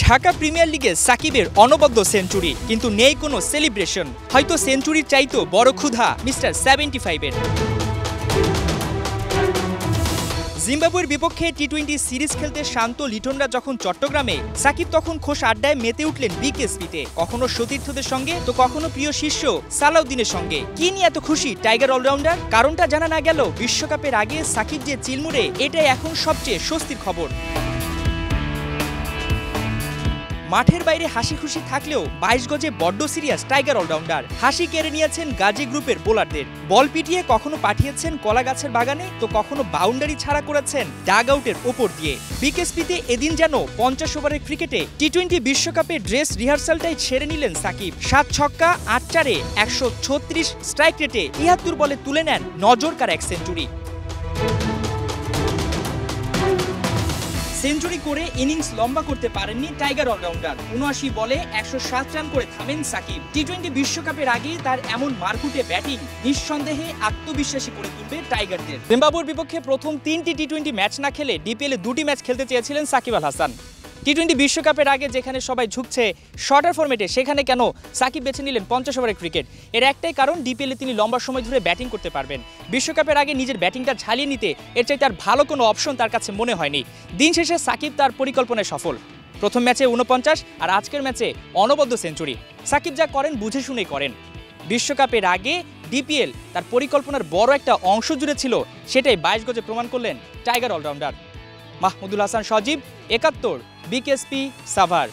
Dhaka premier লিগে সাকিবের অনবদ্য সেঞ্চুরি, কিন্তু নেই কোনো সেলিব্রেশন। হয়তো সেঞ্চুরির চাইতো বড় ক্ষুধা মিস্টার 75-এর। জিম্বাবুয়ের বিপক্ষে টি-20 সিরিজ খেলতে শান্ত লিটনরা যখন চট্টগ্রামে, সাকিব তখন খোশ আড্ডায় মেতে উঠলেন বিকেএসপিতে, কখনো সতীর্থদের সঙ্গে তো কখনো প্রিয় শিষ্য সালাউদ্দিনের সঙ্গে। কি নিয়ে এত খুশি টাইগার অলরাউন্ডার? কারণটা জানা না গেল বিশ্বকাপের আগে সাকিব যে চিলমুড়ে, এটাই এখন সবচেয়ে স্বস্তির খবর। মাঠের বাইরে হাসি খুশি থাকলেও 22 গজে বড্ড সিরিয়াস টাইগার অলরাউন্ডার। হাসি কেড়ে নিয়েছেন গাজী গ্রুপের বোলারদের, বল পিটিয়ে কখনো পাঠিয়েছেন কলা গাছের বাগানে তো কখনো বাউন্ডারি ছাড়া করেছেন ডাগ আউটের ওপর দিয়ে। বিকেএসপিতে এদিন যেন 50 ওভারের ক্রিকেটে টি-20 বিশ্বকাপের ড্রেস রিহার্সালটাই ছেড়ে নিলেন সাকিব। 7 ছক্কা 8 চারে 136 স্ট্রাইক রেটে 73 বলে তুলে নেন নজরকাড়া এক সেঞ্চুরি। সেঞ্চুরি করে ইনিংস লম্বা করতে পারেননি টাইগার অলরাউন্ডার। 79 বলে 107 রান করে থামেন সাকিব। টি-20 বিশ্বকাপের আগে তার এমন মারকুটে ব্যাটিং নিঃসন্দেহে আত্মবিশ্বাসী করে তুলবে টাইগারদের। জিম্বাবুয়ের বিপক্ষে প্রথম 3টি টি-20 ম্যাচ না খেলে ডিপিএলে 2টি ম্যাচ খেলতে চেয়েছিলেন সাকিব আল হাসান। টি-20 বিশ্বকাপের আগে যেখানে সবাই ঝুঁকছে শর্টার ফরম্যাটে, সেখানে কেন সাকিব বেছে নিলেন 50 ওভারের ক্রিকেট? এর একটাই কারণ, ডিপিএলে তিনি লম্বা সময় ধরে ব্যাটিং করতে পারবেন। বিশ্বকাপের আগে নিজের ব্যাটিংটা ঝালিয়ে নিতে এর চাইতে আর ভালো কোনো অপশন তার কাছে মনে হয়নি। দিন শেষে সাকিব তার পরিকল্পনায় সফল। প্রথম ম্যাচে 49 আর আজকের ম্যাচে অনবদ্য সেঞ্চুরি। সাকিব যা করেন বুঝে শুনেই করেন। বিশ্বকাপের আগে ডিপিএল তার পরিকল্পনার বড় একটা অংশ জুড়ে ছিল, সেটাই 22 গজে প্রমাণ করলেন টাইগার অলরাউন্ডার। মাহমুদুল হাসান সজীব, 71, বিকেএসপি, সাভার।